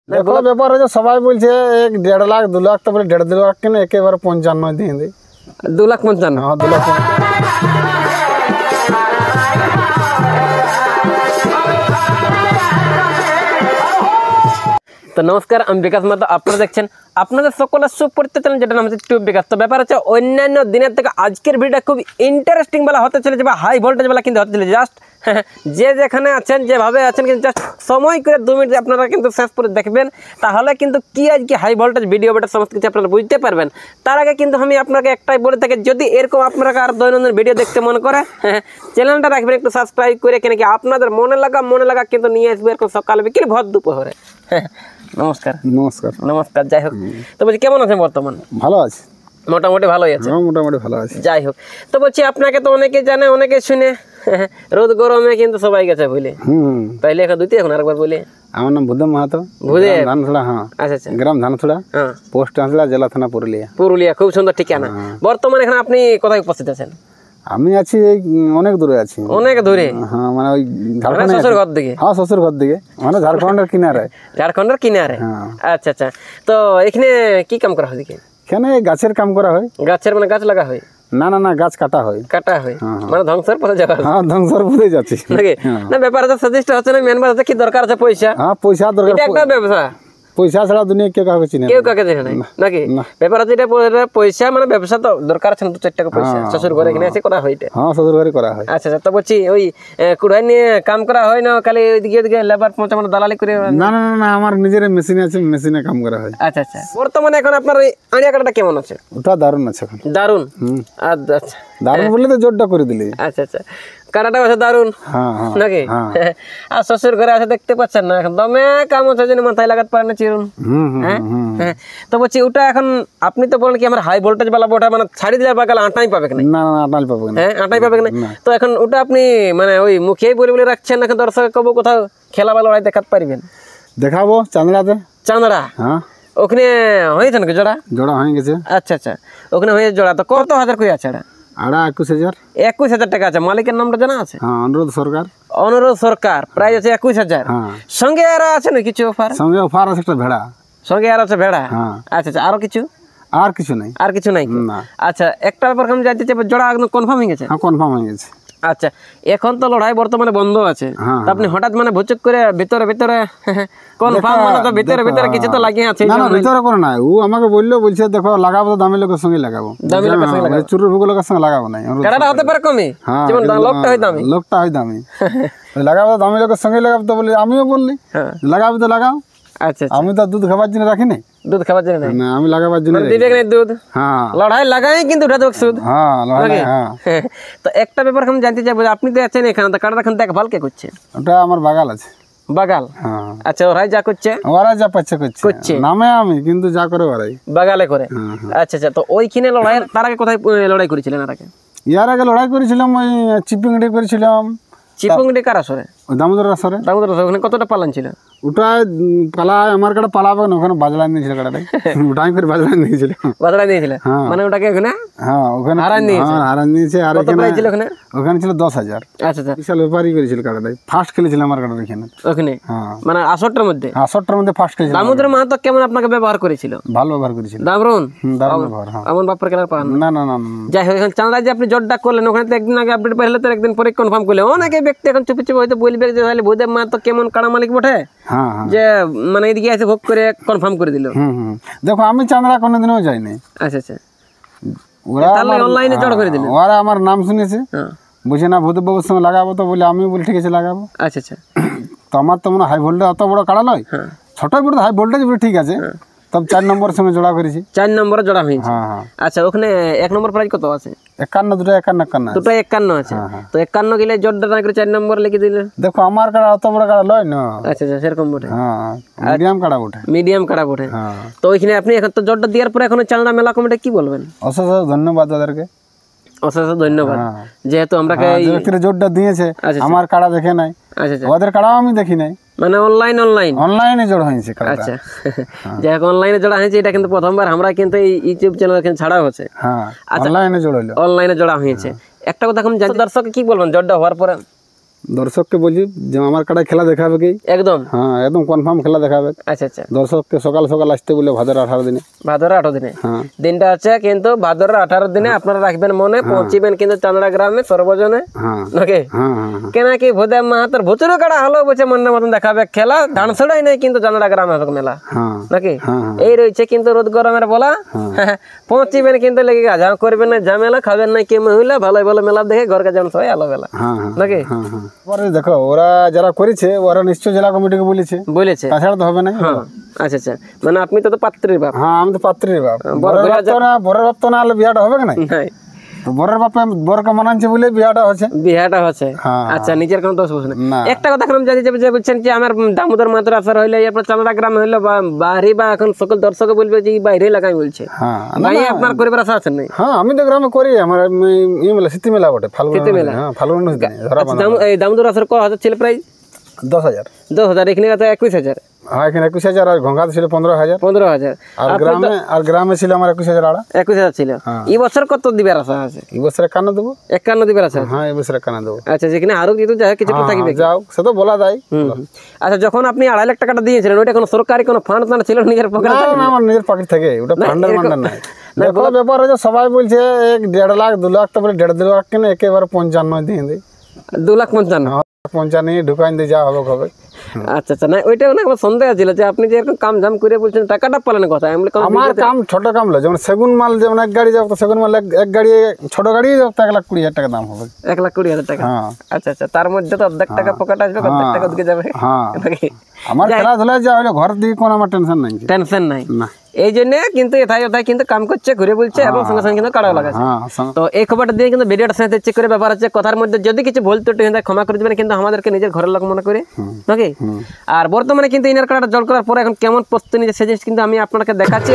দেখো ব্যাপার হচ্ছে সবাই বলছে 1.5 লাখ 2 লাখ তারপরে 1.5 লাখ কেন একেবারে 55 দিয়ে দিই 2,55,000 হ্যাঁ 2 লাখ তো নমস্কার, আমি বিকাশ মাতো। আপনারা দেখছেন আপনাদের সকলের সুপরিচিত চ্যানেল, যেটা নাম হচ্ছে টিউব বিকাশ। তো ব্যাপার হচ্ছে অন্যান্য দিনের থেকে আজকের ভিডিওটা খুব ইন্টারেস্টিং বেলা হতে চলেছে, বা হাই ভোল্টেজ বেলা কিন্তু হতে চলেছে। জাস্ট যে যেখানে আছেন, যেভাবে আছেন, কিন্তু জাস্ট সময় করে 2 মিনিট আপনারা কিন্তু শেষ করে দেখবেন, তাহলে কিন্তু কি আজকে হাই ভোল্টেজ ভিডিও বেটা সমস্ত কিছু আপনারা বুঝতে পারবেন। তার আগে কিন্তু আমি আপনাকে একটাই বলে থাকি, যদি এরকম আপনারা আর দৈনন্দিন ভিডিও দেখতে মনে করে চ্যানেলটা রাখবেন একটু সাবস্ক্রাইব করে, কেন কি আপনাদের মনে লাগা কিন্তু নিয়ে আসবে এরকম সকাল বিকেল ভর দুপুরে। নমস্কার। নমস্কার। নমস্কার। যাই হোক, তো বলছি কেমন আছেন বর্তমান? ভালো আছে, মোটামুটি ভালোই আছে। মোটামুটি ভালো আছে। যাই হোক, তো বলছি আপনাকে তো অনেকে জানে অনেকে শুনে, রোদ গরমে কিন্তু সবাই গেছে ভুলে। তাইলে এখন দুইটি এখন আরেকবার বলি। আমার নাম ভূদেব মাহাতো, ভূদেব ধানছড়া। হ্যাঁ আচ্ছা আচ্ছা, গ্রাম ধানছড়া, হ্যাঁ পোস্ট ধানছড়া, জেলা থানা পুরুলিয়া। পুরুলিয়া, খুব সুন্দর ঠিকানা। বর্তমানে এখন আপনি কোথায় উপস্থিত আছেন? আমি আছি অনেক দূরে আছি। অনেক দূরে? হ্যাঁ মানে ওই শ্বশুর ঘর দিকে। হ্যাঁ শ্বশুর ঘর দিকে, মানে ঝাড়খণ্ডের কিনারে। ঝাড়খণ্ডের কিনারে? আচ্ছা আচ্ছা। তো এখানে কি কাম করা হয়? এখানে গাছের কাম করা হয়। গাছের মানে গাছ লাগা হয়? না না না, গাছ কাটা হয়। কাটা হয় মানে ধ্বংসের পথে যাওয়া? হ্যাঁ ধ্বংসের পথে যাচ্ছি নাকি? না ব্যাপার আছে, সাজেস্ট হচ্ছে না, মেন কথা কি দরকার আছে পয়সা। হ্যাঁ পয়সা দরকার। এটা একটা ব্যবসা, পয়সা ছাড়া দুনিয়া কেউ কাউকে চিনে, কেউ কাকে দেখে নাই নাকি? ব্যাপার আছে এটা পয়সা, মানে ব্যবসা তো দরকার আছে না, 2-4 টাকা পয়সা শ্বশুর ঘরে কিনে এসে করা হয় এটা। হ্যাঁ শ্বশুর ঘরে করা হয়। আচ্ছা আচ্ছা। তো বলছি ওই কুড়াই নিয়ে কাম করা হয় না, খালি ওইদিকে লেবার পৌঁছা মানে দালালি করে? না না না, আমার নিজের মেশিন আছে, মেশিনে কাম করা হয়। আচ্ছা আচ্ছা। বর্তমানে এখন আপনার ওই আড়িয়া কাটাটা কেমন আছে? ওটা দারুণ আছে এখন। দারুণ? আচ্ছা দারুণ বললে তো জোরটা করে দিলি। আচ্ছা আচ্ছা, কাটাটা আছে দারুণ নাকি? আর শ্বশুর ঘরে আছে দেখতে পাচ্ছেন না, এখন দমে কাম হচ্ছে, যেন মাথায় লাগাতে পারে না চিরুন। হ্যাঁ। তো বলছি ওটা এখন আপনি তো বলেন কি আমার হাই ভোল্টেজ বালা ওটা মানে ছাড়ি দিলে বাগাল আটাই পাবে না? না না আটাই পাবে না। হ্যাঁ আটাই পাবে না। তো এখন ওটা আপনি মানে ওই মুখেই বলে রাখছেন, এখন দর্শক কব কোথাও খেলা বা লড়াই দেখাতে পারবেন? দেখাবো চান্দড়াতে। চান্দড়া? হ্যাঁ। ওখানে হয়েছে নাকি জোড়া? জোড়া হয়ে গেছে। আচ্ছা আচ্ছা, ওখানে হয়ে জোড়া। তো কত হাজার করে আছে? আড়া 21,000। 21,000 টাকা আছে। মালিকের নামটা জানা আছে? হ্যাঁ অনুরোধ সরকার। অনুরোধ সরকার, প্রাইস আছে 21,000। সঙ্গে আর আছে না কিছু অফার? সঙ্গে অফার আছে একটা ভেড়া। সঙ্গে আর আছে ভেড়া? আচ্ছা আচ্ছা। আরো কিছু? আর কিছু নাই। আর কিছু নাই? আচ্ছা, একটা ব্যাপার আমি জানতে চাই, জোড়া একদম কনফার্ম হয়ে গেছে? হ্যাঁ কনফার্ম হয়ে গেছে। আচ্ছা, এখন তো লড়াই বর্তমানে বন্ধ আছে, আপনি হঠাৎ মানে ভুচুক করে ভিতরে কনফার্ম মানে তো ভিতরে কিছু তো লাগিয়ে আছে? না না ভিতরে করে নাই, ও আমাকে বলছে দেখো লাগাবো তো দামি লোকের সঙ্গে লাগাবো, দামি লোকের সঙ্গে লাগাবো, চুরুর ভুগো লোকের সঙ্গে লাগাবো না। কাটাটা হতে পারে কমই, যেমন লোকটা হয় দামি। লোকটা হয় দামি, লাগাবো তো দামি লোকের সঙ্গে লাগাবো। তো বলি আমিও বললি লাগাবো তো লাগাও। আচ্ছা, আমি তো দুধ খাবার জন্য রাখি নাই। দুধ খাবার জন্য না, আমি লাগাবার জন্য দিবে না দুধ। হ্যাঁ লড়াই লাগাই কিন্তু উঠা দেবো সুদ। হ্যাঁ লড়াই। হ্যাঁ। তো একটা ব্যাপার আমি জানতে চাইবো, আপনি তো আছেন এখানে, তো কাটাটা এখন দেখভাল কে করছে? ওটা আমার বাগাল আছে। বাগাল? আচ্ছা, ওরাই যা করছে? ওরাই যা পাচ্ছে করছে, নামে আমি কিন্তু যা করে ওরাই বাগালে করে। আচ্ছা আচ্ছা। তো ওইখানে লড়াই, তার আগে কোথায় লড়াই করেছিলেন? আর আগে ইয়ার আগে লড়াই করেছিলাম ওই চিপিংডি করেছিলাম। চিপিংডি কার আসরে? দামোদর আসরে। দামোদর আসরে। ওখানে কতটা পালান ছিল? ওটা পালা আমার কাটা পালাবে না, ওখানে বাজলাই নিয়েছিল কাটাটাই। ওটাই করে বাজলাই নিয়েছিল। বাজলাই নিয়েছিল মানে ওটাকে ওখানে? হ্যাঁ ওখানে হারান নিয়েছে। আর ওখানে ছিল 10,000। আচ্ছা আচ্ছা। বিশাল ব্যাপারই করেছিল কাটাটাই, ফার্স্ট খেলেছিল আমার কাটার এখানে ওখানে। মানে 68টার মধ্যে? 68টার মধ্যে ফার্স্ট খেলেছিল। দামোদর মাহাতো কেমন আপনাকে ব্যবহার করেছিল? ভালো ব্যবহার করেছিল। দারুণ দারুণ ব্যবহার। আমার বাপের খেলার পান না না না। যাই হোক, এখন চাঁদা যে আপনি জটটা করলেন, ওখানে তো একদিন আগে আপডেট পাইলে তো একদিন পরে কনফার্ম করলে অনেকে ব্যক্তি এখন চুপি চুপি হয়তো বলবে যে তাহলে ভূদেব মাহাতো কেমন কাড়া মালিক বটে, যে মানে এদিকে এসে ভোগ করে কনফার্ম করে দিল। দেখো আমি চাঁদড়া কোনোদিনও যাইনি। আচ্ছা আচ্ছা। ওরা অনলাইনে জড় করে দিল, ওরা আমার নাম শুনেছে, বুঝে না ভূদেব বাবুর সঙ্গে লাগাবো, তো বলে আমি বলি ঠিক আছে লাগাবো। আচ্ছা আচ্ছা। তো আমার তো মনে হাই ভোল্টেজ অত বড় কাড়া নয়, ছোটই বড় হাই ভোল্টেজ বলে ঠিক আছে। তবে 4 নম্বরের সঙ্গে জোড়া করেছি। 4 নম্বরে জোড়া হয়েছে? আচ্ছা। ওখানে 1 নম্বর প্রাইস কত আছে? 51, দুটো 51 দুটো 51 আছে। তো 51 গেলে জোড়টা না করে 4 নম্বর লিখে দিলে। দেখো আমার কাড়া অত বড় কাড়া লয় না। আচ্ছা আচ্ছা, সেরকম বটে। মিডিয়াম কাড়া বটে। মিডিয়াম কাড়া বটে। তো ওইখানে আপনি এখন তো জোড়টা দেওয়ার পরে এখন চাঁদা মেলা কমিটি কি বলবেন? অশেষ ধন্যবাদ ওদেরকে, অশেষ ধন্যবাদ, যেহেতু আমরা জোরটা দিয়েছে। আমার কাড়া দেখে নাই। আচ্ছা আচ্ছা। ওদের কাড়াও আমি দেখি নাই, মানে অনলাইনে জোড়া হয়েছে। আচ্ছা, যাই হোক অনলাইনে জোড়া হয়েছে, এটা কিন্তু প্রথমবার আমরা কিন্তু এই ইউটিউব চ্যানেল ছাড়া হচ্ছে। অনলাইনে জোড়া হয়েছে। একটা কথা এখন জানতে দর্শক কি বলবেন জোড়টা হওয়ার পরে? দর্শককে বলছি যে আমার কাটায় খেলা দেখাবে কি একদম হ্যাঁ একদম কনফার্ম খেলা দেখাবে। আচ্ছা আচ্ছা, দর্শককে সকাল সকাল আসতে বলে ভাদর 18 দিনে। ভাদর 18 দিনে হ্যাঁ দিনটা আছে, কিন্তু ভাদর 18 দিনে আপনারা রাখবেন মনে, পৌঁছিবেন কিন্তু চান্দড়া গ্রামে সর্বজনে হ্যাঁ নাকি? হ্যাঁ হ্যাঁ কেন কি ভোদে মাহাতর ভুচুরো কাটা হলো বলছে মনের মতন দেখাবে খেলা, ধান ছড়াই নাই কিন্তু চান্দড়া গ্রামে হবে মেলা হ্যাঁ নাকি? হ্যাঁ এই রয়েছে কিন্তু রোদ গরমের বলা, পৌঁছিবেন কিন্তু লেগে যা করবেন না ঝামেলা, খাবেন না কি মহিলা, ভালো ভালো মেলা দেখে ঘরকে যেমন সবাই আলো বেলা হ্যাঁ নাকি? হ্যাঁ হ্যাঁ পরে দেখো ওরা যারা করেছে ওরা নিশ্চয় জেলা কমিটিকে বলেছে, তাছাড়া তো হবে না। আচ্ছা আচ্ছা, মানে আপনি তো পাত্রীর বাপ। হ্যাঁ আমি তো পাত্রীর বাপ, বরের বাপ তো না হলে বিয়াটা হবে না। তো বরের বাপে বরকে মানাচ্ছে বলে বিয়াটা হচ্ছে। আচ্ছা, নিজের কোনো দোষ বসে না। একটা কথা এখন জানি যে বলছেন যে আমার দামোদর মাত্র আসার হইলে এরপর চান্দড়া গ্রাম হইলো বা বাড়ি, বা এখন সকল দর্শক বলবে যে বাইরে লাগাই বলছে, ভাই আপনার পরিবার আশা আছেন নাই? হ্যাঁ আমি তো গ্রামে করি, আমার ই মেলা শীতি মেলা বটে, ফাল্গুন মেলা। হ্যাঁ ফাল্গুন এই দামোদর আসার কত হাজার ছিল? প্রায় 10,000। এখানে 21,000। হ্যাঁ এখানে 21,000 আর ঘোঙ্গাতে ছিল 15,000। আর গ্রামে ছিল আমার 21,000 ছিল। এই বছর কত দিবার আশা আছে? এই বছর 51 দেবো। 51 দিবার আশা? হ্যাঁ এই বছর 51 দেবো। আচ্ছা, যেখানে আরো কিছু কিছু থাকবে যাও সে তো বলা যায়। আচ্ছা, যখন আপনি 2.5 লাখ টাকাটা দিয়েছিলেন ওইটা কোনো সরকারি কোনো ফান্ড ছিল নিজের পকেটে? না আমার নিজের পকেট থেকে, ওটা ফান্ডের নাই। দেখো ব্যাপার হচ্ছে সবাই বলছে 1.5 লাখ 2 লাখ, তারপরে 1.5 লাখ কেন একেবারে 55 দিয়ে দিই। 2,55,000 ঢুকাই দিয়ে যা হবে। আচ্ছা আচ্ছা, না ওইটা না আমার সন্দেহ ছিল যে আপনি যে এরকম কাম জাম করে বলছেন টাকাটা পালেন কথা। আমার কাম ছোট কাম হলো, যেমন সেগুন মাল, যেমন এক গাড়ি যাবো, সেগুন মাল এক গাড়ি, ছোট গাড়ি যাবো 1,20,000 টাকা দাম হবে। 1,20,000 টাকা? আচ্ছা আচ্ছা, তার মধ্যে তো অর্ধেক টাকা পকেট আসবে, অর্ধেক টাকা দিকে যাবে। আমার খেলাধুলা যা হলো, ঘর দিয়ে কোনো আমার টেনশন নাই না। এই জন্য কিন্তু এথায় কিন্তু কাম করছে, ঘুরে বলছে এবং সঙ্গে সঙ্গে কিন্তু কাটাও লাগাচ্ছে। তো এই খবরটা দিয়ে কিন্তু ভিডিওটা সাথে চেক করে ব্যাপার আছে। কথার মধ্যে যদি কিছু ভুল ত্রুটি হয়ে যায় ক্ষমা করে দেবেন, কিন্তু আমাদেরকে নিজের ঘরের লোক মনে করে নাকি? আর বর্তমানে কিন্তু ইনার কাটাটা জল করার পরে এখন কেমন প্রস্তুতি নিচ্ছে সে জিনিস কিন্তু আমি আপনাকে দেখাচ্ছি।